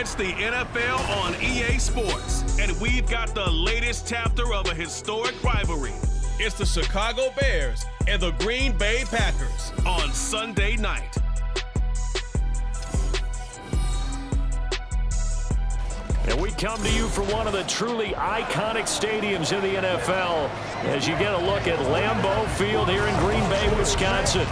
It's the NFL on EA Sports, and we've got the latest chapter of a historic rivalry. It's the Chicago Bears and the Green Bay Packers on Sunday night. And we come to you from one of the truly iconic stadiums in the NFL as you get a look at Lambeau Field here in Green Bay, Wisconsin.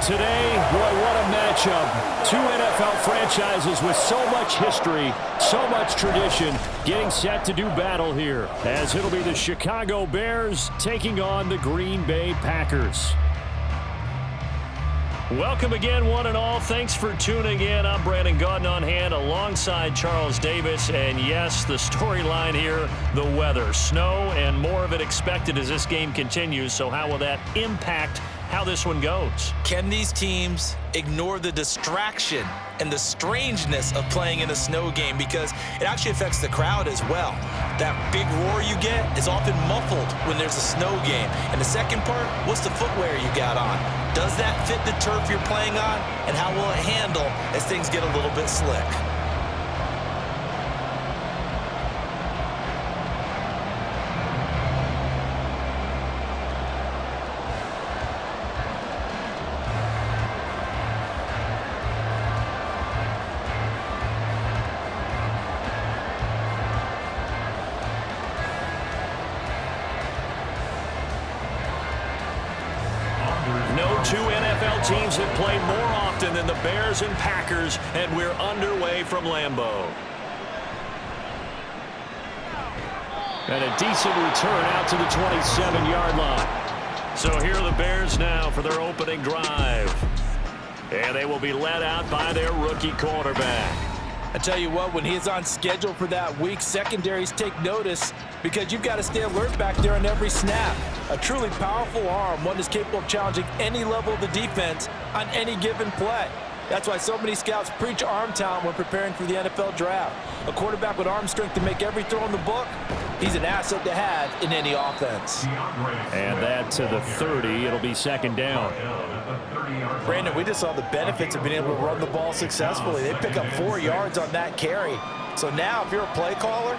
Today, boy, what a matchup. Two NFL franchises with so much history, so much tradition, getting set to do battle here, as it'll be the Chicago Bears taking on the Green Bay Packers. Welcome again, one and all. Thanks for tuning in. I'm Brandon Gaudin on hand alongside Charles Davis. And yes, the storyline here, the weather. Snow and more of it expected as this game continues. So how will that impact how this one goes? Can these teams ignore the distraction and the strangeness of playing in a snow game, because it actually affects the crowd as well? That big roar you get is often muffled when there's a snow game. And the second part, what's the footwear you got on? Does that fit the turf you're playing on? And how will it handle as things get a little bit slick? Two NFL teams have played more often than the Bears and Packers, and we're underway from Lambeau. And a decent return out to the 27-yard line. So here are the Bears now for their opening drive. And they will be led out by their rookie quarterback. I tell you what, when he's on schedule for that week, secondaries take notice because you've got to stay alert back there on every snap. A truly powerful arm, one that's capable of challenging any level of the defense on any given play. That's why so many scouts preach arm talent when preparing for the NFL draft. A quarterback with arm strength to make every throw in the book, he's an asset to have in any offense. And that to the 30, it'll be second down. Brandon, we just saw the benefits of being able to run the ball successfully. They pick up 4 yards on that carry. So now if you're a play caller,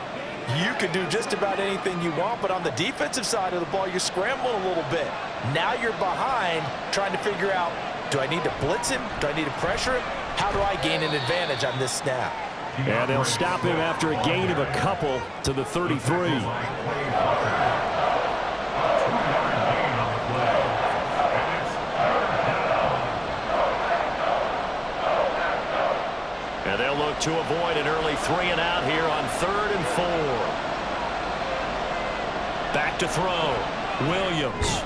you can do just about anything you want, but on the defensive side of the ball, you're scrambling a little bit. Now you're behind trying to figure out, do I need to blitz him? Do I need to pressure him? How do I gain an advantage on this snap? And they'll stop him after a gain of a couple to the 33. And they'll look to avoid an early 3-and-out here on 3rd and 4. Back to throw. Williams.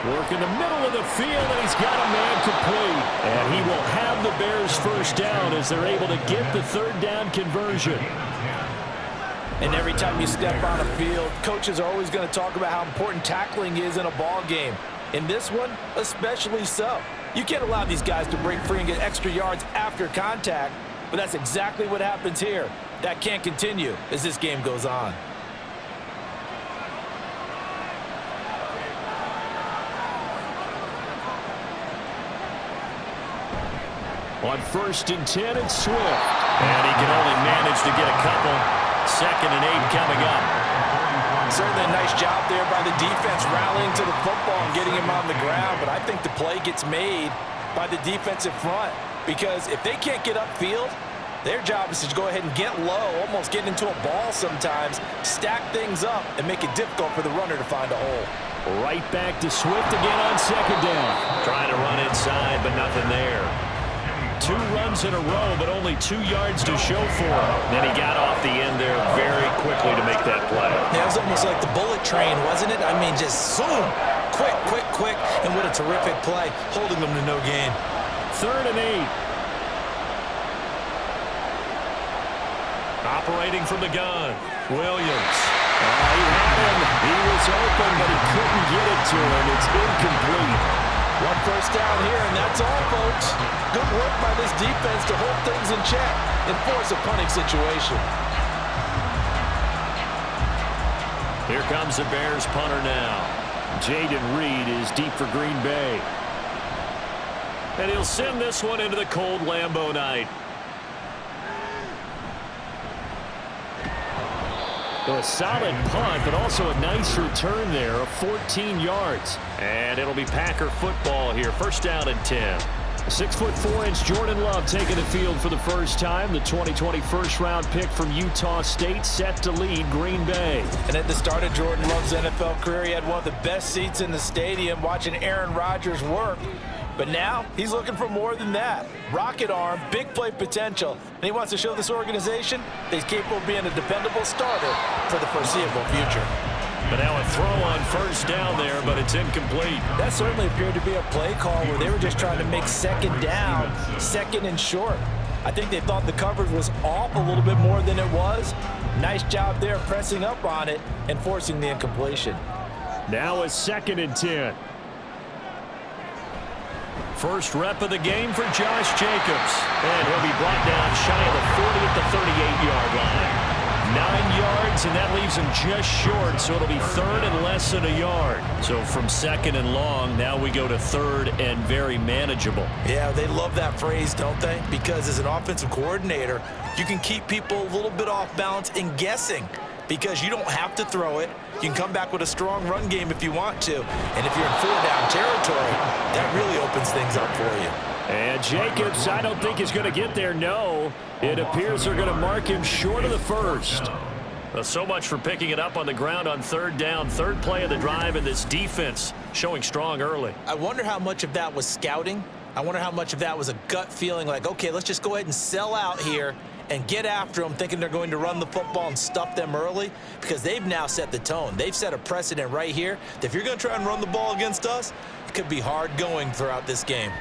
Work in the middle of the field, and he's got a man complete. And he will have the Bears first down as they're able to get the third down conversion. And every time you step on a field, coaches are always going to talk about how important tackling is in a ball game. In this one, especially so. You can't allow these guys to break free and get extra yards after contact, but that's exactly what happens here. That can't continue as this game goes on. On 1st and 10, it's Swift. And he can only manage to get a couple. 2nd and 8 coming up. Certainly a nice job there by the defense rallying to the football and getting him on the ground. But I think the play gets made by the defensive front, because if they can't get upfield, their job is to go ahead and get low, almost get into a ball sometimes, stack things up, and make it difficult for the runner to find a hole. Right back to Swift again on 2nd down. Trying to run inside, but nothing there. 2 runs in a row, but only 2 yards to show for him. Then he got off the end there very quickly to make that play. Yeah, it was almost like the bullet train, wasn't it? I mean, just zoom, quick, quick, quick, and what a terrific play, holding them to no gain. 3rd and 8. Operating from the gun, Williams. He had him. He was open, but he couldn't get it to him. It's incomplete. 1 first down here, and that's all, folks. Good work by this defense to hold things in check and force a punting situation. Here comes the Bears punter now. Jaden Reed is deep for Green Bay. And he'll send this one into the cold Lambeau night. So a solid punt, but also a nice return there of 14 yards. And it'll be Packer football here. First down and 10. 6'4" Jordan Love taking the field for the first time. The 2020 first-round pick from Utah State set to lead Green Bay. And at the start of Jordan Love's NFL career, he had one of the best seats in the stadium watching Aaron Rodgers work. But now he's looking for more than that. Rocket arm, big play potential. And he wants to show this organization that he's capable of being a dependable starter for the foreseeable future. But now a throw on first down there, but it's incomplete. That certainly appeared to be a play call where they were just trying to make second down, second and short. I think they thought the coverage was off a little bit more than it was. Nice job there pressing up on it and forcing the incompletion. Now a second and 10. First rep of the game for Josh Jacobs. And he'll be brought down shy of the 40 at the 38-yard line. 9 yards, and that leaves him just short, so it'll be third and less than a yard. So from second and long, now we go to third and very manageable. Yeah, they love that phrase, don't they? Because as an offensive coordinator, you can keep people a little bit off balance and guessing because you don't have to throw it. You can come back with a strong run game if you want to. And if you're in four-down territory, that really opens things up for you. And Jacobs, I don't think he's going to get there, no. It appears they're going to mark him short of the first. Well, so much for picking it up on the ground on third down. Third play of the drive, and this defense showing strong early. I wonder how much of that was scouting. I wonder how much of that was a gut feeling like, okay, let's just go ahead and sell out here and get after them, thinking they're going to run the football and stuff them early, because they've now set the tone. They've set a precedent right here that if you're going to try and run the ball against us, it could be hard going throughout this game.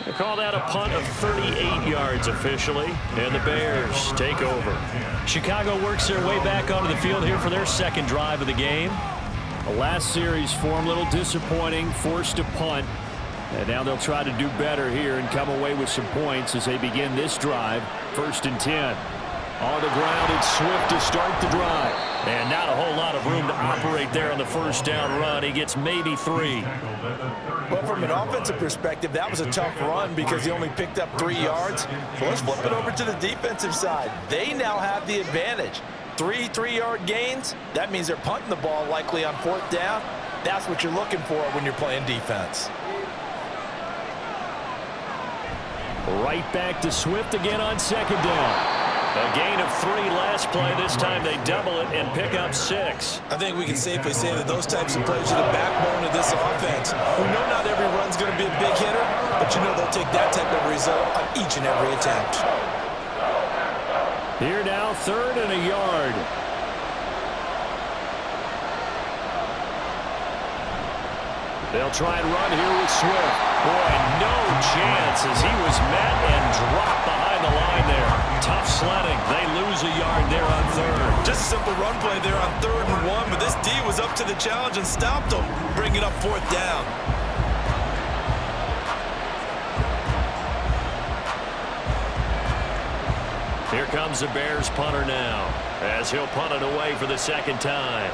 They call that a punt of 38 yards officially, and the Bears take over. Chicago works their way back onto the field here for their second drive of the game. The last series for them, a little disappointing, forced to punt. And now they'll try to do better here and come away with some points as they begin this drive. First and 10. On the ground, it's Swift to start the drive. And not a whole lot of room to operate there on the first down run. He gets maybe 3. Well, from an offensive perspective, that was a tough run because he only picked up 3 yards. So let's flip it over to the defensive side. They now have the advantage. 3 3-yard gains. That means they're punting the ball likely on fourth down. That's what you're looking for when you're playing defense. Right back to Swift again on second down. A gain of 3 last play. This time they double it and pick up 6. I think we can safely say that those types of plays are the backbone of this offense. We know not every run's going to be a big hitter, but you know they'll take that type of result on each and every attempt. Here now, third and a yard. They'll try and run here with Swift. Boy, no chance as he was met and dropped behind the line there. Tough sledding. They lose a yard there on third. Just a simple run play there on 3rd and 1, but this D was up to the challenge and stopped him, bringing up fourth down. Here comes the Bears punter now as he'll punt it away for the second time.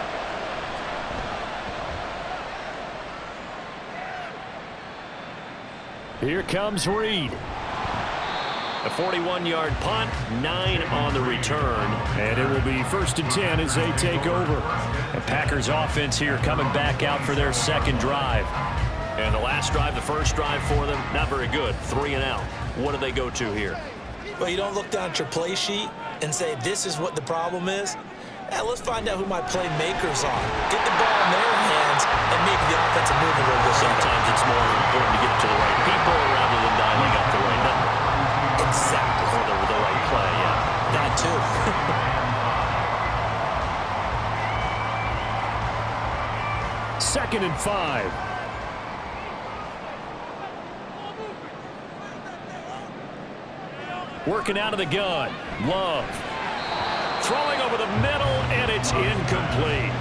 Here comes Reed. A 41-yard punt, 9 on the return. And it will be first and 10 as they take over. And Packers offense here coming back out for their second drive. And the last drive, the first drive for them, not very good. 3 and out. What do they go to here? Well, you don't look down at your play sheet and say, this is what the problem is. Let's find out who my playmakers are. Get the ball in their hands and make the offensive move a little bit. Sometimes it's more important to get it to the right people rather than dialing up the right number. Exactly. Or the right play, yeah. That too. Second and 5. Working out of the gun. Love. Throwing over the middle, and it's incomplete.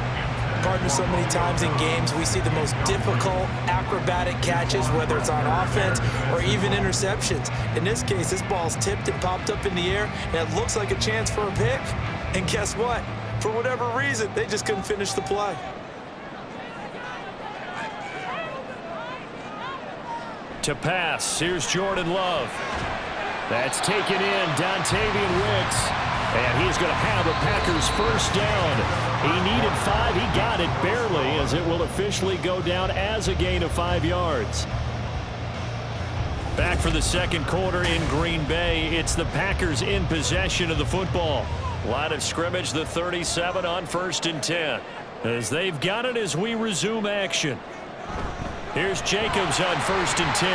Partner, so many times in games we see the most difficult acrobatic catches, whether it's on offense or even interceptions. In this case, this ball's tipped and popped up in the air, and it looks like a chance for a pick. And guess what? For whatever reason, they just couldn't finish the play. To pass, here's Jordan Love. That's taken in, Dontavian Wicks. And he's going to have a Packers first down. He needed 5. He got it barely, as it will officially go down as a gain of 5 yards. Back for the second quarter in Green Bay. It's the Packers in possession of the football. Line of scrimmage, the 37 on 1st and 10. As they've got it as we resume action. Here's Jacobs on 1st and 10.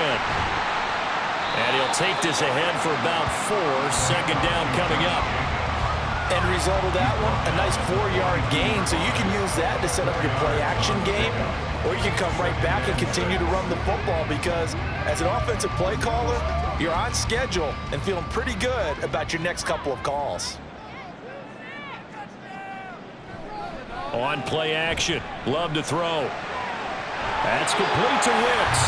And he'll take this ahead for about 4. Second down coming up. End result of that one, a nice 4-yard gain. So you can use that to set up your play-action game, or you can come right back and continue to run the football, because as an offensive play caller, you're on schedule and feeling pretty good about your next couple of calls. On play action, Love to throw. That's complete to Wicks.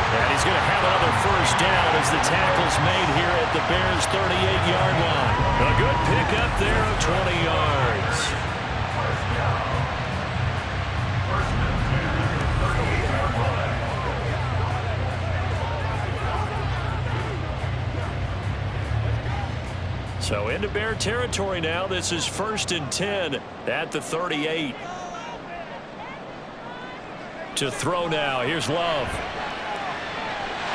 And he's going to have another first down as the tackle's made here at the Bears' 38-yard line. A good pickup there of 20 yards. So into Bear territory now. This is 1st and 10 at the 38. To throw now. Here's Love.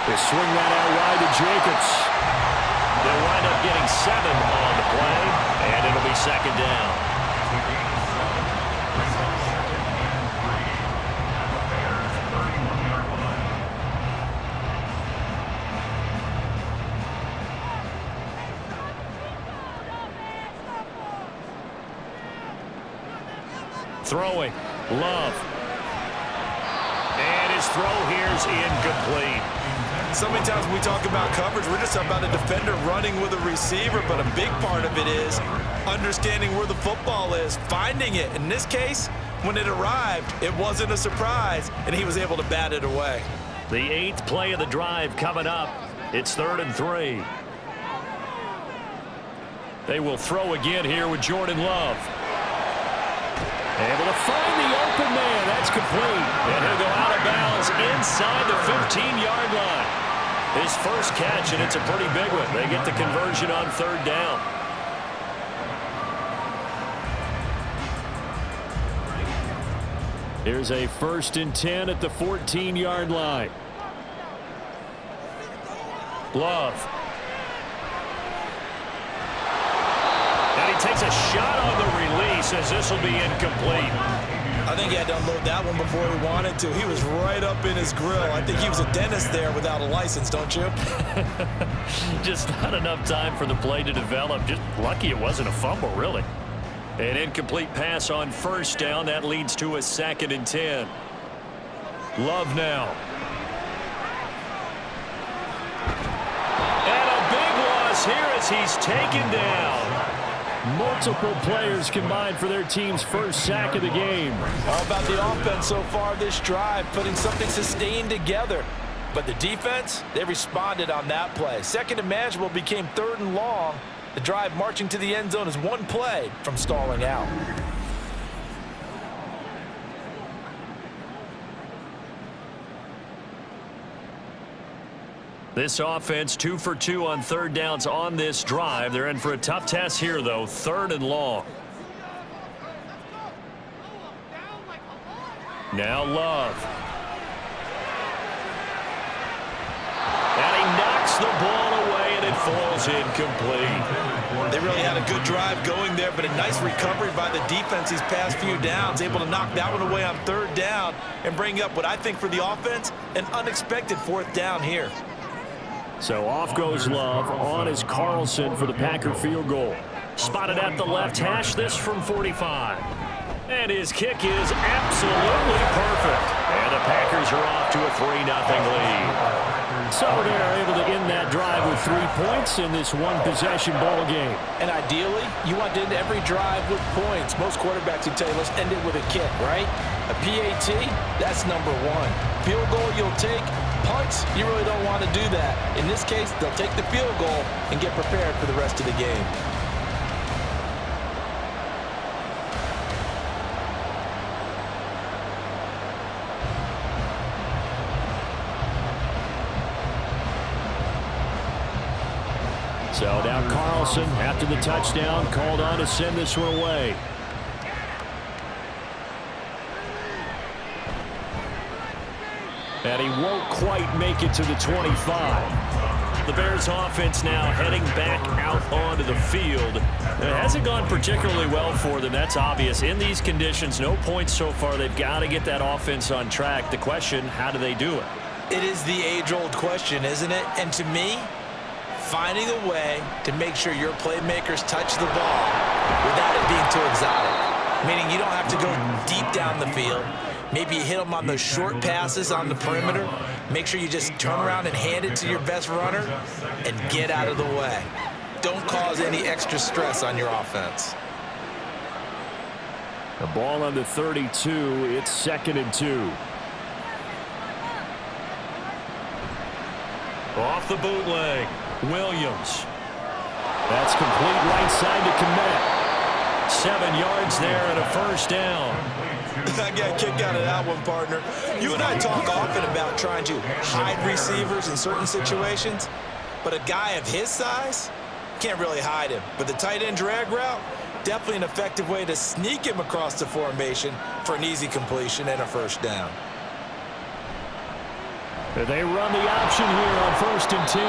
They swing that out wide to Jacobs. They'll wind up getting 7 on the play, and it'll be second down. Throwing, Love. And his throw here's incomplete. So many times when we talk about coverage, we're just about a defender running with a receiver, but a big part of it is understanding where the football is, finding it. In this case, when it arrived, it wasn't a surprise, and he was able to bat it away. The 8th play of the drive coming up. It's 3rd and 3. They will throw again here with Jordan Love. Able to find the open man. That's complete. And he'll go out of bounds inside the 15-yard line. His first catch, and it's a pretty big one. They get the conversion on 3rd down. Here's a 1st and 10 at the 14-yard line. Love. And he takes a shot on the release, as this will be incomplete. I think he had to unload that one before he wanted to. He was right up in his grill. I think he was a dentist there without a license, don't you? Just not enough time for the play to develop. Just lucky it wasn't a fumble, really. An incomplete pass on 1st down. That leads to a 2nd and 10. Love now. And a big loss here as he's taken down. Multiple players combined for their team's first sack of the game. All about the offense so far this drive, putting something sustained together. But the defense, they responded on that play. 2nd and manageable became 3rd and long. The drive marching to the end zone is one play from stalling out. This offense 2 for 2 on 3rd downs on this drive. They're in for a tough test here, though. 3rd and long. Now Love. And he knocks the ball away, and it falls incomplete. They really had a good drive going there, but a nice recovery by the defense these past few downs. Able to knock that one away on 3rd down and bring up what I think for the offense, an unexpected 4th down here. So off goes Love. On is Carlson for the Packer field goal. Spotted at the left hash, this from 45. And his kick is absolutely perfect. And the Packers are off to a 3-0 lead. So they're able to end that drive with 3 points in this one-possession ball game. And ideally, you want to end every drive with points. Most quarterbacks would tell you, let's end it with a kick, right? A PAT, that's number 1. Field goal you'll take. Punts, you really don't want to do that. In this case, they'll take the field goal and get prepared for the rest of the game. So now Carlson, after the touchdown, called on to send this one away. And he won't quite make it to the 25. The Bears offense now heading back out onto the field. It hasn't gone particularly well for them. That's obvious. In these conditions, no points so far. They've got to get that offense on track. The question, how do they do it? It is the age-old question, isn't it? And to me, finding a way to make sure your playmakers touch the ball without it being too exotic. Meaning you don't have to go deep down the field. Maybe you hit them on those short passes on the perimeter. Make sure you just turn around and hand it to your best runner and get out of the way. Don't cause any extra stress on your offense. The ball on the 32. It's 2nd and 2. Off the bootleg. Williams. That's complete right side to Kmet. 7 yards there and a first down. I got a kick out of that one, partner. You and I talk often about trying to hide receivers in certain situations, but a guy of his size can't really hide him. But the tight end drag route, definitely an effective way to sneak him across the formation for an easy completion and a first down. They run the option here on 1st and 10.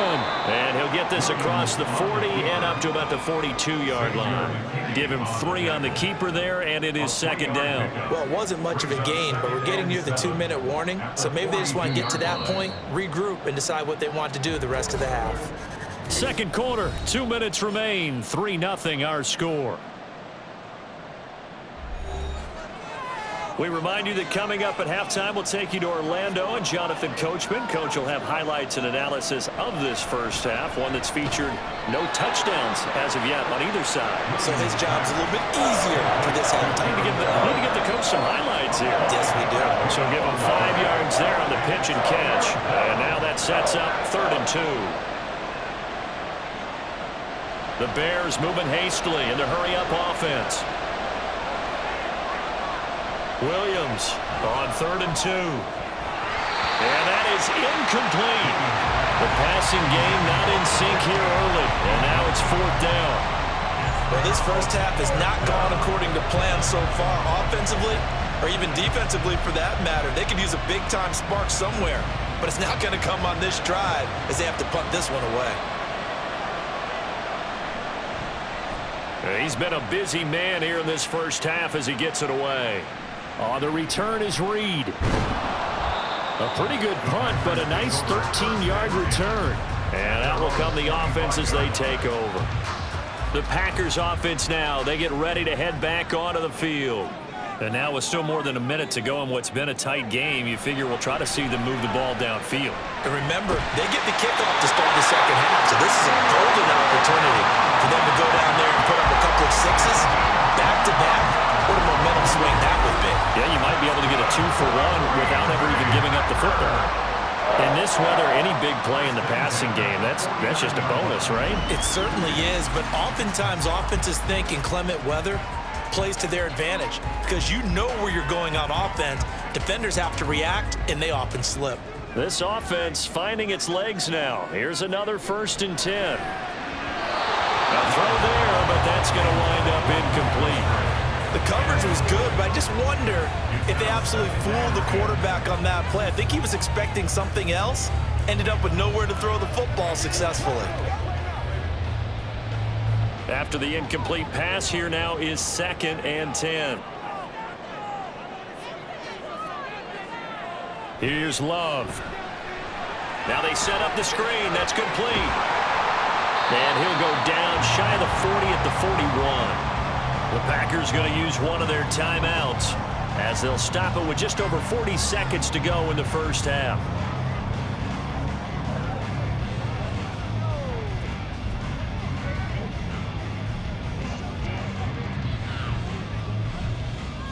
And he'll get this across the 40 and up to about the 42-yard line. Give him 3 on the keeper there, and it is 2nd down. Well, it wasn't much of a gain, but we're getting near the 2-minute warning. So maybe they just want to get to that point, regroup, and decide what they want to do the rest of the half. Second quarter, 2 minutes remain. 3-0 our score. We remind you that coming up at halftime, we'll take you to Orlando and Jonathan Coachman. Coach will have highlights and analysis of this first half, one that's featured no touchdowns as of yet on either side. So his job's a little bit easier for this halftime. Need to give the coach some highlights here. Yes, we do. So give him 5 yards there on the pitch and catch. And now that sets up 3rd and 2. The Bears moving hastily in the hurry-up offense. Williams on 3rd and 2. And that is incomplete. The passing game not in sync here early. And now it's 4th down. Well, this first half has not gone according to plan so far offensively or even defensively for that matter. They could use a big-time spark somewhere, but it's not going to come on this drive as they have to punt this one away. He's been a busy man here in this first half as he gets it away. The return is Reed. A pretty good punt, but a nice 13-yard return. And out will come the offense as they take over. The Packers offense now, they get ready to head back onto the field. And now with still more than a minute to go in what's been a tight game, you figure we'll try to see them move the ball downfield. And remember, they get the kickoff to start the second half, so this is a golden opportunity for them to go down there and put up a couple of sixes back-to-back. What a momentum swing that would be. Yeah, you might be able to get a 2-for-1 without ever even giving up the football. In this weather, any big play in the passing game, that's just a bonus, right? It certainly is, but oftentimes offenses think in clement weather plays to their advantage because you know where you're going on offense. Defenders have to react, and they often slip. This offense finding its legs now. Here's another 1st and 10. A throw there, but that's going to wind up incomplete. The coverage was good, but I just wonder if they absolutely fooled the quarterback on that play. I think he was expecting something else, ended up with nowhere to throw the football successfully. After the incomplete pass, here now is 2nd and 10. Here's Love. Now they set up the screen. That's complete. And he'll go down shy of the 40 at the 41. The Packers going to use one of their timeouts as they'll stop it with just over 40 seconds to go in the first half.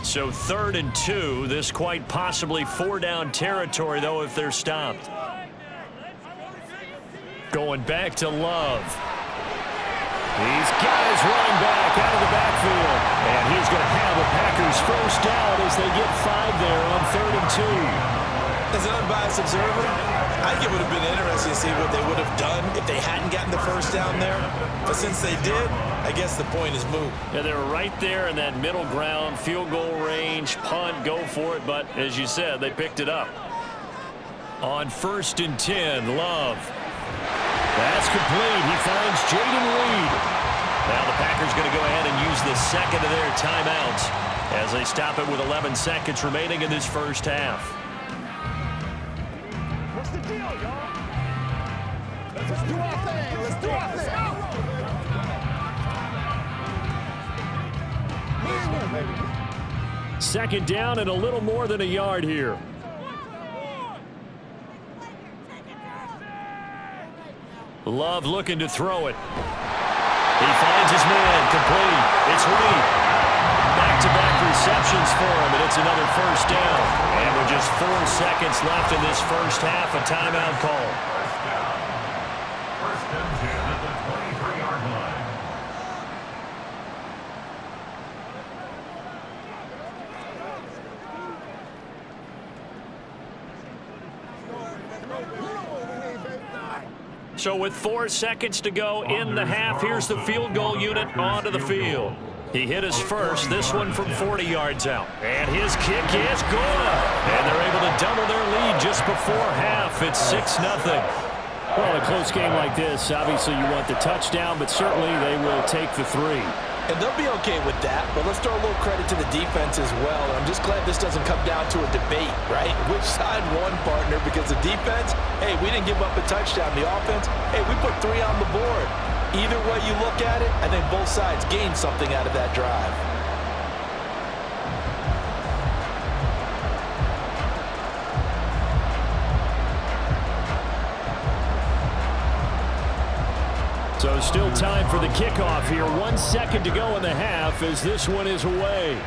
So 3rd and 2. This quite possibly 4-down territory, though, if they're stopped. Going back to Love. He's got his running back out of the backfield. And he's going to have the Packers first down as they get 5 there on 3rd and 2. As an unbiased observer, I think it would have been interesting to see what they would have done if they hadn't gotten the first down there. But since they did, I guess the point is moot. Yeah, they were right there in that middle ground, field goal range, punt, go for it. But as you said, they picked it up. On 1st and 10, Love. That's complete. He finds Jaden Reed. Now the Packers going to go ahead and use the second of their timeouts as they stop it with 11 seconds remaining in this first half. What's the deal, y'all? Let's do our thing. Let's do our thing. Second down and a little more than a yard here. Love looking to throw it. He finds his man, complete. It's Reed. Back-to-back receptions for him, and it's another first down. And with just 4 seconds left in this first half, a timeout call. First and 10 at the 23-yard line. So with 4 seconds to go in the half, here's the field goal unit onto the field. He hit his first, this one from 40 yards out. And his kick is good. And they're able to double their lead just before half. It's 6-0. Well, a close game like this, obviously you want the touchdown, but certainly they will take the 3. And they'll be okay with that, but let's throw a little credit to the defense as well. And I'm just glad this doesn't come down to a debate, right? Which side won, partner? Because the defense, hey, we didn't give up a touchdown. The offense, hey, we put 3 on the board. Either way you look at it, I think both sides gained something out of that drive. So still time for the kickoff here. 1 second to go in the half as this one is away.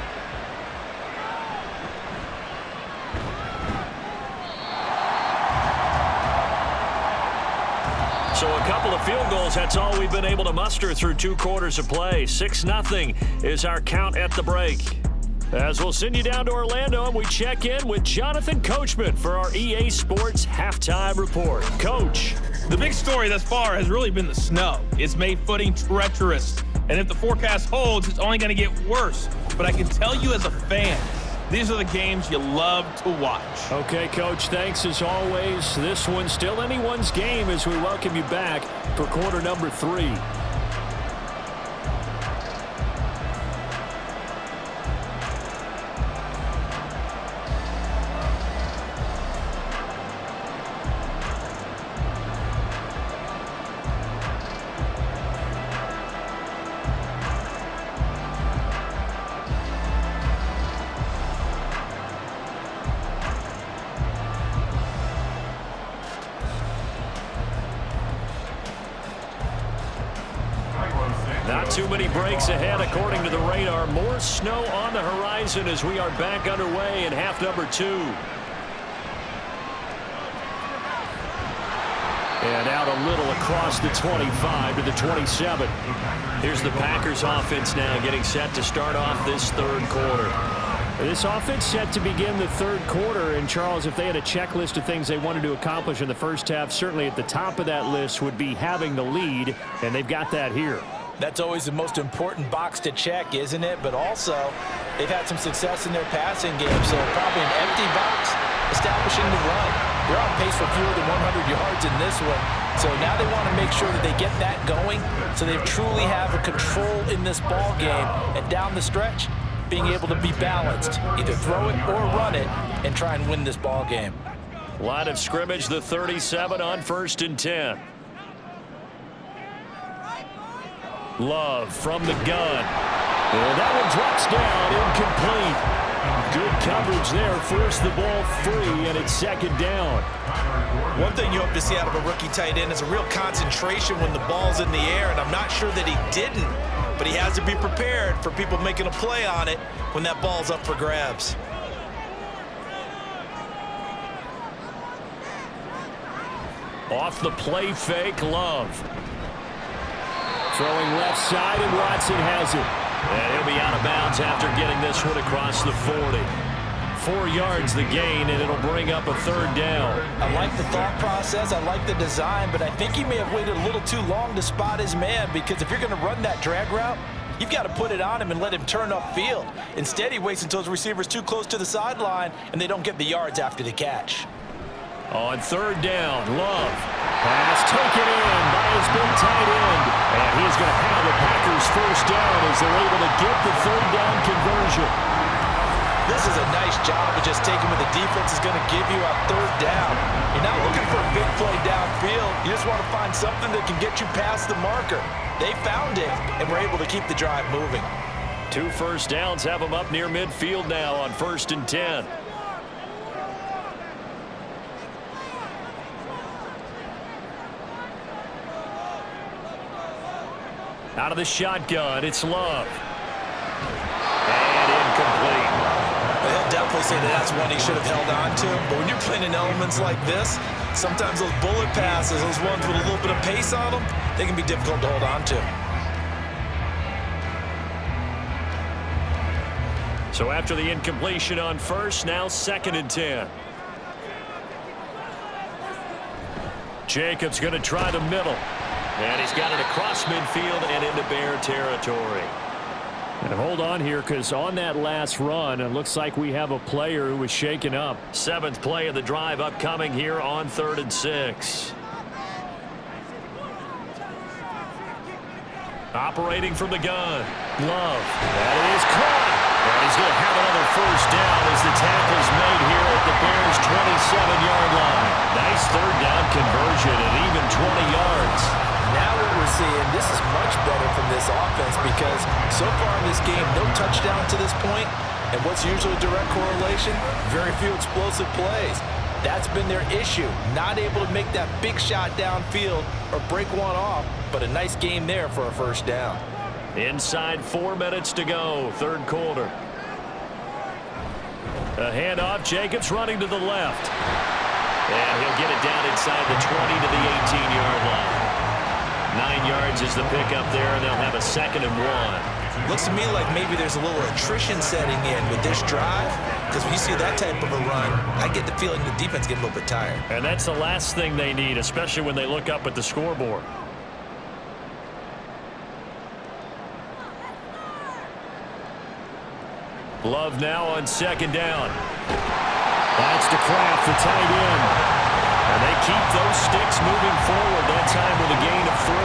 So a couple of field goals, that's all we've been able to muster through 2 quarters of play. 6-0 is our count at the break. As we'll send you down to Orlando, and we check in with Jonathan Coachman for our EA Sports Halftime Report. Coach. The big story thus far has really been the snow. It's made footing treacherous, and if the forecast holds, it's only going to get worse. But I can tell you as a fan, these are the games you love to watch. Okay, Coach, thanks as always. This one's still anyone's game as we welcome you back for quarter number 3. Not too many breaks ahead according to the radar. More snow on the horizon as we are back underway in half number 2. And out a little across the 25 to the 27. Here's the Packers offense now getting set to start off this third quarter. This offense set to begin the third quarter. And, Charles, if they had a checklist of things they wanted to accomplish in the first half, certainly at the top of that list would be having the lead, and they've got that here. That's always the most important box to check, isn't it? But also, they've had some success in their passing game, so probably an empty box establishing the run. They're on pace for fewer than 100 yards in this one, so now they want to make sure that they get that going so they truly have a control in this ball game, and down the stretch, being able to be balanced, either throw it or run it, and try and win this ball game. Line of scrimmage, the 37 on 1st and 10. Love from the gun. And that one drops down, incomplete. Good coverage there, forced the ball free, and it's second down. One thing you hope to see out of a rookie tight end is a real concentration when the ball's in the air, and I'm not sure that he didn't, but he has to be prepared for people making a play on it when that ball's up for grabs. Off the play fake, Love. Throwing left side, and Watson has it. And he'll be out of bounds after getting this one across the 40. 4 yards the gain, and it'll bring up a 3rd down. I like the thought process. I like the design, but I think he may have waited a little too long to spot his man, because if you're going to run that drag route, you've got to put it on him and let him turn upfield. Instead, he waits until his receiver's too close to the sideline, and they don't get the yards after the catch. On 3rd down, Love. Pass taken in by his big tight end. And he's going to have the Packers 1st down as they're able to get the 3rd down conversion. This is a nice job of just taking what the defense is going to give you on 3rd down. You're not looking for a big play downfield. You just want to find something that can get you past the marker. They found it, and were able to keep the drive moving. 2 first downs have them up near midfield now on 1st and 10. Out of the shotgun, it's Love. And incomplete. They'll definitely say that's one he should have held on to. But when you're playing in elements like this, sometimes those bullet passes, those ones with a little bit of pace on them, they can be difficult to hold on to. So after the incompletion on 1st, now 2nd and 10. Jacobs going to try the middle. And he's got it across midfield and into Bear territory. And hold on here, because on that last run, it looks like we have a player who was shaken up. 7th play of the drive upcoming here on 3rd and 6. Operating from the gun. Love. That is caught. And he's going to have another 1st down as the tackle's made here at the Bears' 27-yard line. Nice 3rd down conversion and even 20 yards. Now what we're seeing, this is much better from this offense, because so far in this game, no touchdown to this point, and what's usually a direct correlation? Very few explosive plays. That's been their issue, not able to make that big shot downfield or break one off, but a nice game there for a 1st down. Inside 4 minutes to go, 3rd quarter. A handoff, Jacobs running to the left. And he'll get it down inside the 20 to the 18-yard line. 9 yards is the pickup there, and they'll have a 2nd and 1. Looks to me like maybe there's a little attrition setting in with this drive, because when you see that type of a run, I get the feeling the defense gets a little bit tired. And that's the last thing they need, especially when they look up at the scoreboard. Love now on 2nd down. That's to Kraft, the tight end. And they keep those sticks moving forward, that time with a gain of 3.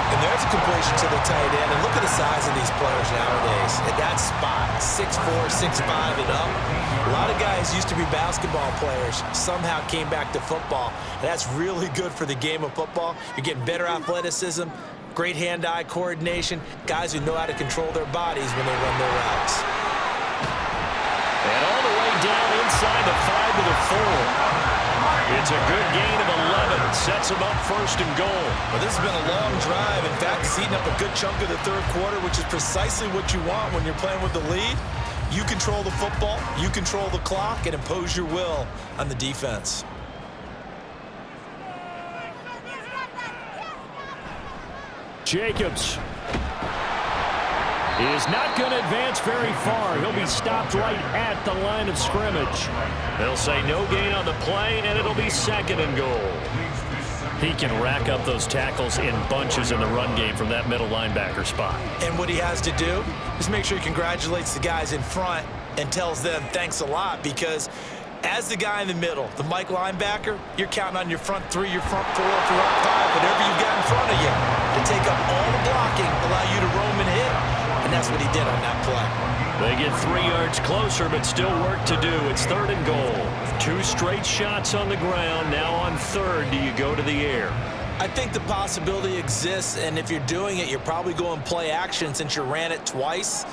And there's a completion to the tight end. And look at the size of these players nowadays. At that spot, 6'4", 6'5", and up. A lot of guys used to be basketball players, somehow came back to football. And that's really good for the game of football. You're getting better athleticism, great hand-eye coordination, guys who know how to control their bodies when they run their routes. And all the way down inside the 5 to the 4. It's a good gain of 11. Sets them up 1st and goal. Well, this has been a long drive. In fact, it's eating up a good chunk of the 3rd quarter, which is precisely what you want when you're playing with the lead. You control the football, you control the clock, and impose your will on the defense. Jacobs is not going to advance very far. He'll be stopped right at the line of scrimmage. They'll say no gain on the play, and it'll be 2nd and goal. He can rack up those tackles in bunches in the run game from that middle linebacker spot. And what he has to do is make sure he congratulates the guys in front and tells them thanks a lot, because as the guy in the middle, the Mike linebacker, you're counting on your front 3, your front 4, front 5, whatever you've got in front of you to take up all the blocking, allow you to roam and hit. And that's what he did on that play. They get 3 yards closer, but still work to do. It's 3rd and goal. 2 straight shots on the ground. Now on 3rd, do you go to the air? I think the possibility exists, and if you're doing it, you're probably going play action since you ran it twice.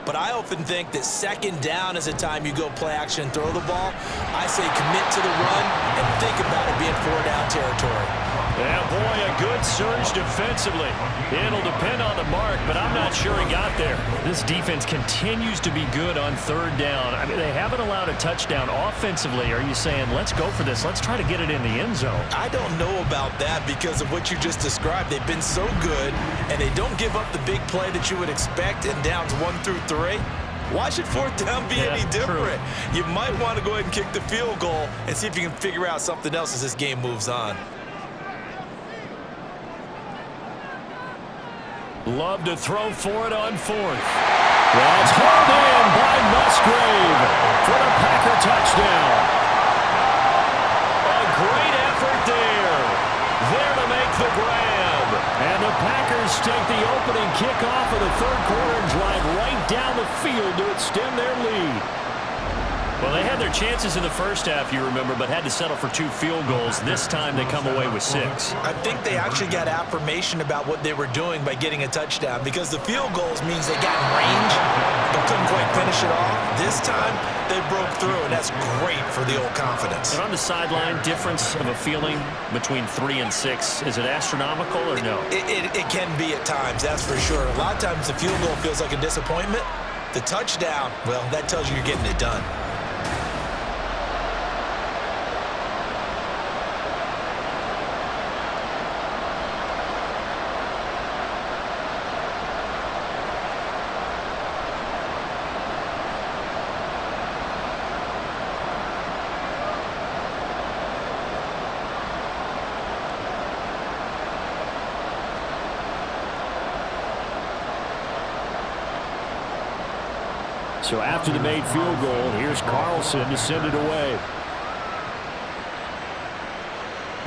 But I often think that 2nd down is a time you go play action and throw the ball. I say commit to the run and think about it being 4-down territory. Yeah, boy, a good surge defensively. It'll depend on the mark, but I'm not sure he got there. This defense continues to be good on 3rd down. I mean, they haven't allowed a touchdown offensively. Are you saying, let's go for this, let's try to get it in the end zone? I don't know about that because of what you just described. They've been so good, and they don't give up the big play that you would expect in downs 1 through 3. Why should fourth down be any different? True. You might want to go ahead and kick the field goal and see if you can figure out something else as this game moves on. Love to throw for it on fourth. That's hauled in by Musgrave for the Packer touchdown. A great effort there. There to make the grab. And the Packers take the opening kickoff of the third quarter and drive right down the field to extend their lead. Well, they had their chances in the first half, you remember, but had to settle for 2 field goals. This time they come away with 6. I think they actually got affirmation about what they were doing by getting a touchdown, because the field goals means they got in range but couldn't quite finish it off. This time they broke through, and that's great for the old confidence. And on the sideline, difference of a feeling between 3 and 6, is it astronomical or no? It can be at times, that's for sure. A lot of times the field goal feels like a disappointment. The touchdown, well, that tells you you're getting it done. So after the made field goal, here's Carlson to send it away.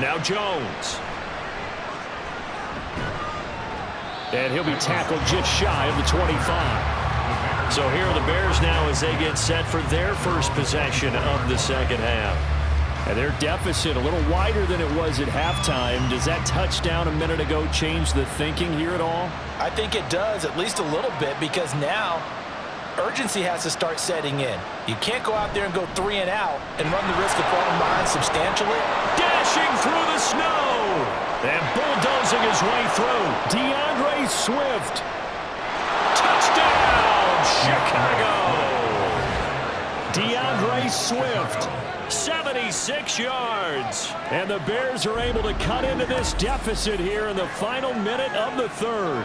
Now Jones. And he'll be tackled just shy of the 25. So here are the Bears now as they get set for their first possession of the second half. And their deficit a little wider than it was at halftime. Does that touchdown a minute ago change the thinking here at all? I think it does, at least a little bit, because now urgency has to start setting in. You can't go out there and go 3 and out and run the risk of falling behind substantially. Dashing through the snow and bulldozing his way through. DeAndre Swift. Touchdown, Chicago. DeAndre Swift, 76 yards. And the Bears are able to cut into this deficit here in the final minute of the third.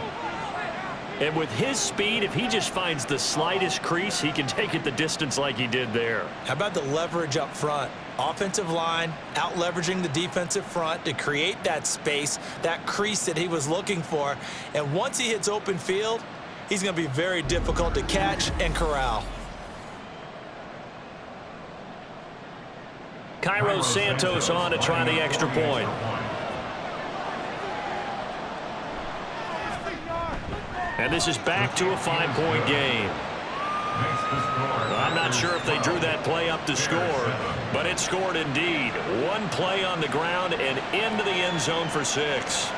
And with his speed, if he just finds the slightest crease, he can take it the distance like he did there. How about the leverage up front? Offensive line out leveraging the defensive front to create that space, that crease that he was looking for. And once he hits open field, he's going to be very difficult to catch and corral. Cairo Santos on to try the extra point. And this is back to a 5-point game. I'm not sure if they drew that play up to score, but it scored indeed. One play on the ground and into the end zone for 6.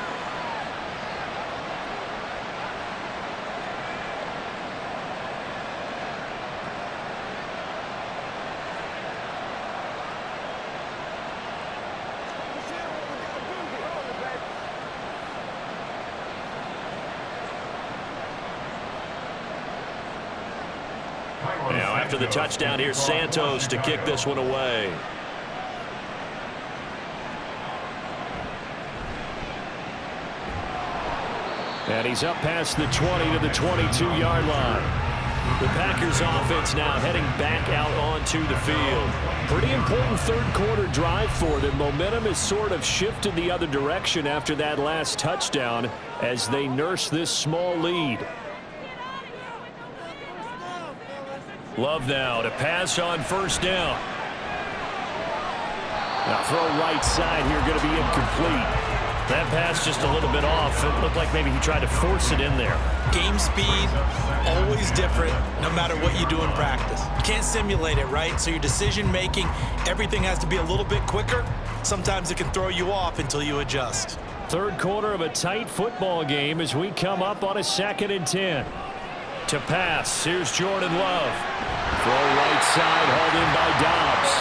Now after the touchdown, here's Santos to kick this one away. And he's up past the 20 to the 22-yard line. The Packers offense now heading back out onto the field. Pretty important third quarter drive for them. Momentum has sort of shifted the other direction after that last touchdown as they nurse this small lead. Love now to pass on first down. Now throw right side here, going to be incomplete. That pass just a little bit off. It looked like maybe he tried to force it in there. Game speed, always different, no matter what you do in practice. You can't simulate it, right? So your decision making, everything has to be a little bit quicker. Sometimes it can throw you off until you adjust. Third quarter of a tight football game as we come up on a 2nd and 10. To pass, here's Jordan Love. Throw right side, hauled in by Dobbs.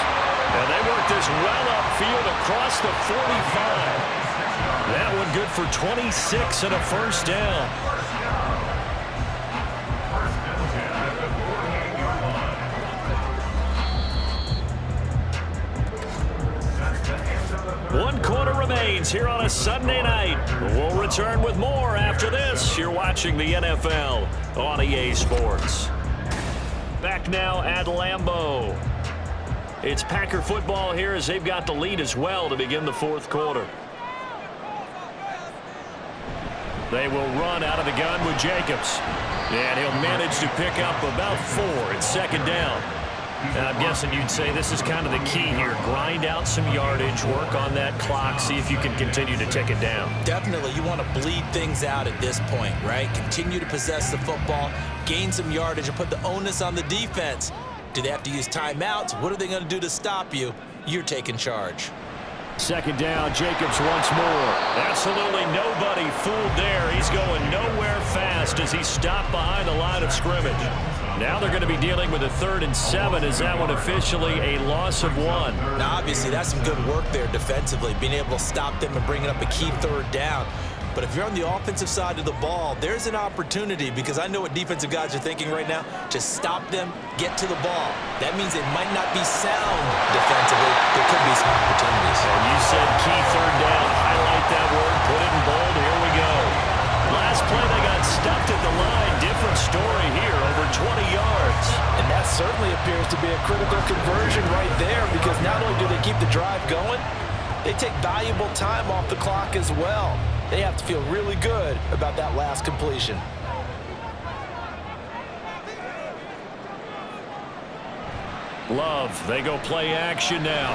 And they work this well upfield across the 45. That one good for 26 and a first down. One quarter remains here on a Sunday night. We'll return with more after this. You're watching the NFL on EA Sports. Back now at Lambeau. It's Packer football here as they've got the lead as well to begin the fourth quarter. They will run out of the gun with Jacobs. And he'll manage to pick up about 4 at second down. And I'm guessing you'd say this is kind of the key here. Grind out some yardage, work on that clock, see if you can continue to tick it down. Definitely, you want to bleed things out at this point, right? Continue to possess the football, gain some yardage, and put the onus on the defense. Do they have to use timeouts? What are they going to do to stop you? You're taking charge. Second down, Jacobs once more. Absolutely nobody fooled there. He's going nowhere fast as he stopped behind the line of scrimmage. Now they're going to be dealing with a 3rd and 7. Is that one officially a loss of 1? Now, obviously, that's some good work there defensively, being able to stop them and bringing up a key 3rd down. But if you're on the offensive side of the ball, there's an opportunity, because I know what defensive guys are thinking right now. Just stop them, get to the ball. That means it might not be sound defensively. There could be some opportunities. And you said key 3rd down. Highlight that word. Put it in bold. Here we go. Last play, they got stuffed at the line. Different story here, over 20 yards. And that certainly appears to be a critical conversion right there, because not only do they keep the drive going, they take valuable time off the clock as well. They have to feel really good about that last completion. Love, they go play action now.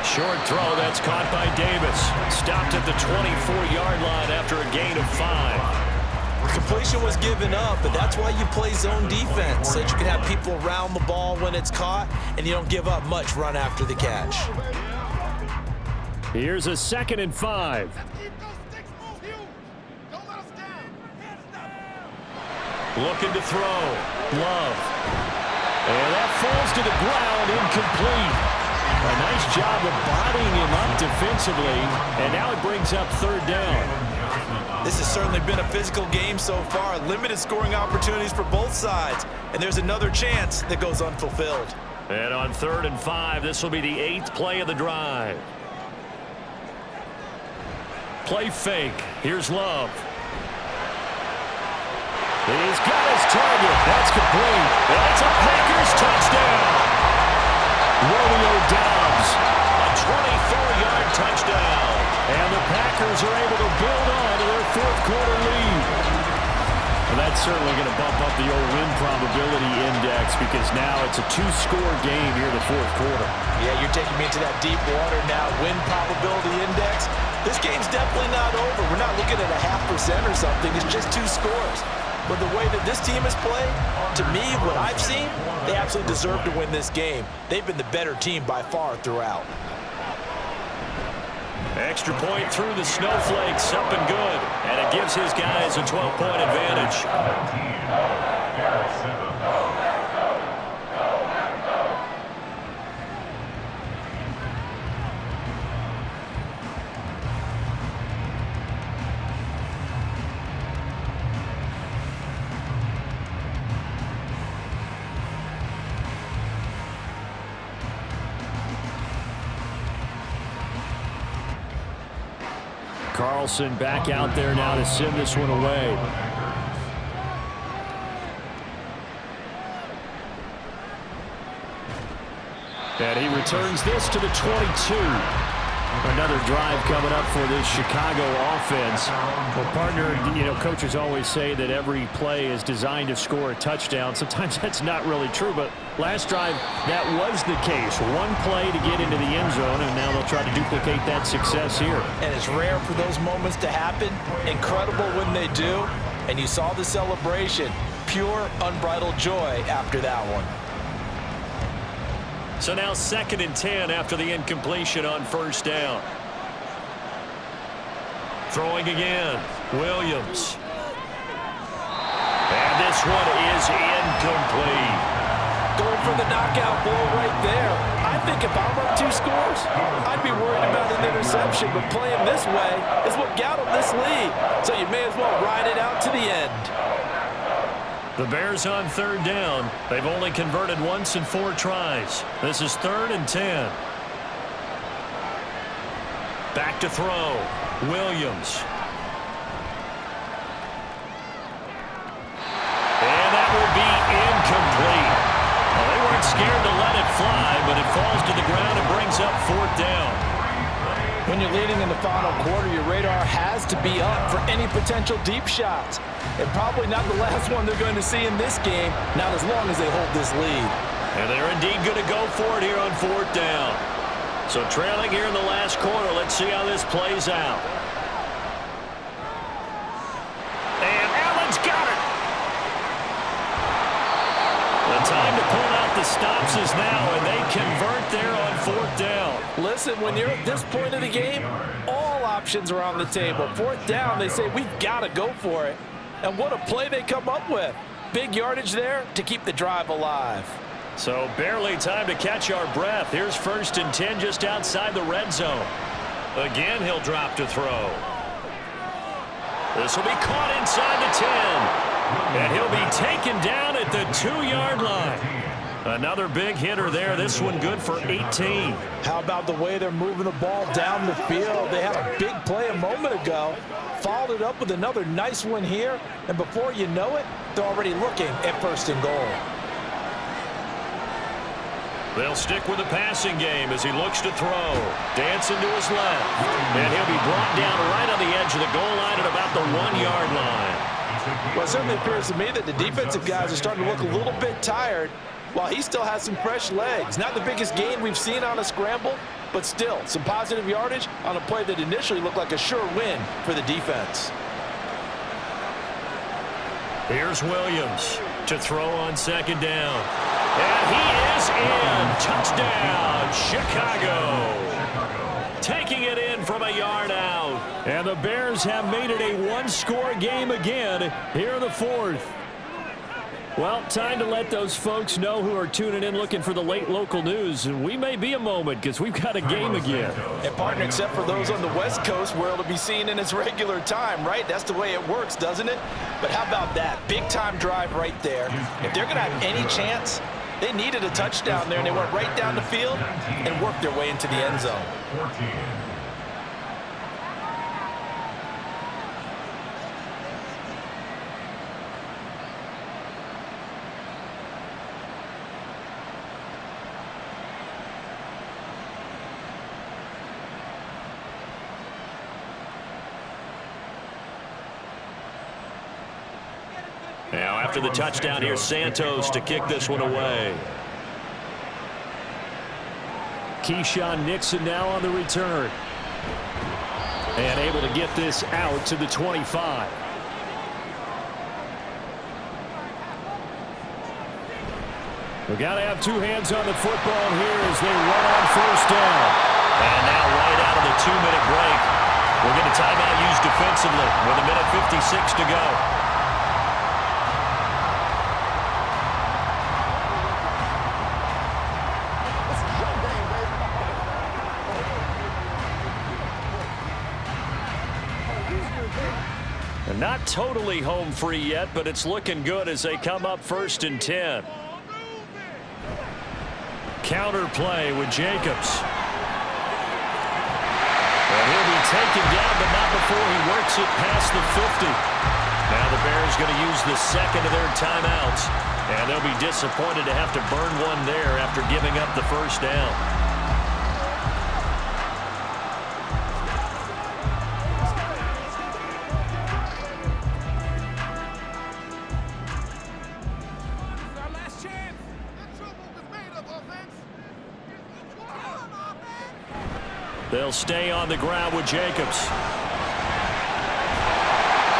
Short throw, that's caught by Davis. Stopped at the 24-yard line after a gain of 5. The completion was given up, but that's why you play zone defense, so that you can have people around the ball when it's caught, and you don't give up much run after the catch. Here's a 2nd and 5. Looking to throw. Love. And that falls to the ground, incomplete. A nice job of bodying him up defensively, and now it brings up 3rd down. This has certainly been a physical game so far. Limited scoring opportunities for both sides, and there's another chance that goes unfulfilled. And on 3rd and 5, this will be the 8th play of the drive. Play fake. Here's Love. He's got his target. That's complete. That's a Packers touchdown. Romeo Doubs, a 24-yard touchdown. And the Packers are able to build on to their 4th quarter lead. Well, that's certainly going to bump up the old win probability index, because now it's a 2-score game here in the 4th quarter. Yeah, you're taking me into that deep water now. Win probability index. This game's definitely not over. We're not looking at a 0.5% or something. It's just 2 scores. But the way that this team has played, to me, what I've seen, they absolutely deserve to win this game. They've been the better team by far throughout. Extra point through the snowflakes, up and good. And it gives his guys a 12-point advantage. Carlson back out there now to send this one away. And he returns this to the 22. Another drive coming up for this Chicago offense. Well, partner, you know, coaches always say that every play is designed to score a touchdown. Sometimes that's not really true, but last drive, that was the case. One play to get into the end zone, and now they'll try to duplicate that success here. And it's rare for those moments to happen. Incredible when they do. And you saw the celebration. Pure, unbridled joy after that one. So now 2nd and 10 after the incompletion on 1st down. Throwing again. Williams. And this one is incomplete. Going for the knockout blow right there. I think if I'm up 2 scores, I'd be worried about an interception, but playing this way is what got them this lead. So you may as well ride it out to the end. The Bears on 3rd down. They've only converted once in 4 tries. This is 3rd and 10. Back to throw. Williams. And that will be incomplete. the ground and brings up 4th down. When you're leading in the final quarter, your radar has to be up for any potential deep shots. And probably not the last one they're going to see in this game, not as long as they hold this lead. And they're indeed going to go for it here on 4th down. So trailing here in the last quarter, let's see how this plays out. And Allen's got it. The time to pull out the stops is now, and they convert there on 4th down. Listen, when you're at this point of the game, all options are on the table. 4th down, they say, we've got to go for it. And what a play they come up with. Big yardage there to keep the drive alive. So barely time to catch our breath. Here's 1st and 10 just outside the red zone. Again, he'll drop to throw. This will be caught inside the 10. And he'll be taken down at the 2-yard line. Another big hitter there. This one good for 18. How about the way they're moving the ball down the field? They had a big play a moment ago. Followed it up with another nice one here. And before you know it, they're already looking at 1st and goal. They'll stick with the passing game as he looks to throw. Dancing to his left. And he'll be brought down right on the edge of the goal line at about the 1-yard line. Well, it certainly appears to me that the defensive guys are starting to look a little bit tired while he still has some fresh legs. Not the biggest gain we've seen on a scramble, but still some positive yardage on a play that initially looked like a sure win for the defense. Here's Williams to throw on 2nd down. And he is in. Touchdown, Chicago. Taking it in from a yard out. And the Bears have made it a 1-score game again here in the 4th. Well, time to let those folks know who are tuning in looking for the late local news. And we may be a moment because we've got a game again. And partner, except for those on the West Coast where it'll be seen in its regular time, right? That's the way it works, doesn't it? But how about that? Big time drive right there. If they're going to have any chance, they needed a touchdown there, and they went right down the field and worked their way into the end zone. 14. Now, after the touchdown, here's Santos to kick this one away. Keyshawn Nixon now on the return. And able to get this out to the 25. We've got to have two hands on the football here as they run on 1st down. And now right out of the 2-minute break, we'll get a timeout used defensively with 1:56 to go. Not totally home free yet, but it's looking good as they come up 1st and 10. Counter play with Jacobs. And he'll be taken down, but not before he works it past the 50. Now the Bears going to use the 2nd of their timeouts, and they'll be disappointed to have to burn one there after giving up the 1st down. They'll stay on the ground with Jacobs.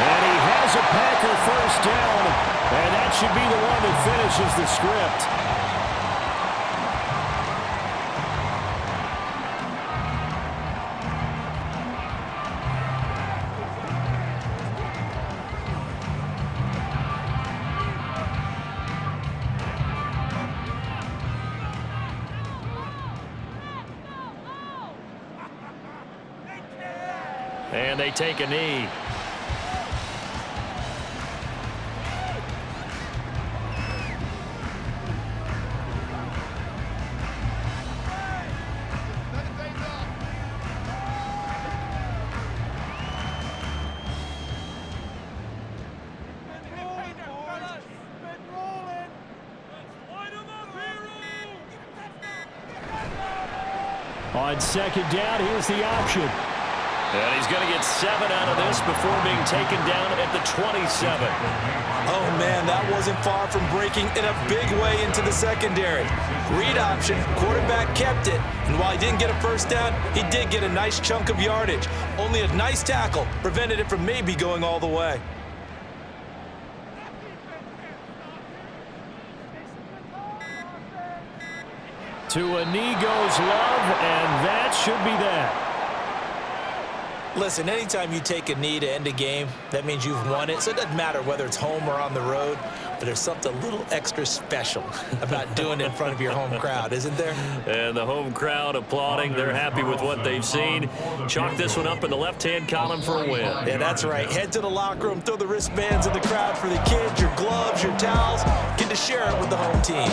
And he has a Packer 1st down, and that should be the one that finishes the script. And they take a knee. On second down, here's the option. And he's going to get 7 out of this before being taken down at the 27. Oh, man, that wasn't far from breaking in a big way into the secondary. Read option, quarterback kept it, and while he didn't get a first down, he did get a nice chunk of yardage. Only a nice tackle prevented it from maybe going all the way. To a knee goes Love, and that should be that. Listen, anytime you take a knee to end a game, that means you've won it. So it doesn't matter whether it's home or on the road, but there's something a little extra special about doing it in front of your home crowd, isn't there? And the home crowd applauding. They're happy with what they've seen. Chalk this one up in the left-hand column for a win. Yeah, that's right. Head to the locker room, throw the wristbands in the crowd for the kids, your gloves, your towels. Get to share it with the home team.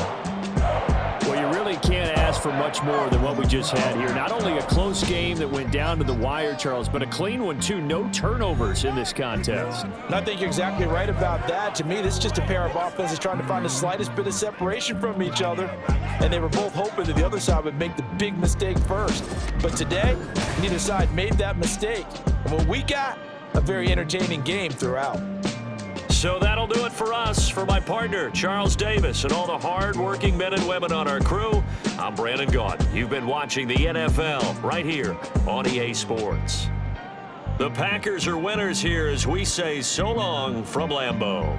Well, you really can't ask for much more than what we just had here. Not only a close game that went down to the wire, Charles, but a clean one, too. No turnovers in this contest. And I think you're exactly right about that. To me, this is just a pair of offenses trying to find the slightest bit of separation from each other. And they were both hoping that the other side would make the big mistake first. But today, neither side made that mistake. And what we got, a very entertaining game throughout. So that'll do it for us. For my partner, Charles Davis, and all the hard-working men and women on our crew, I'm Brandon Gaudin. You've been watching the NFL right here on EA Sports. The Packers are winners here as we say so long from Lambeau.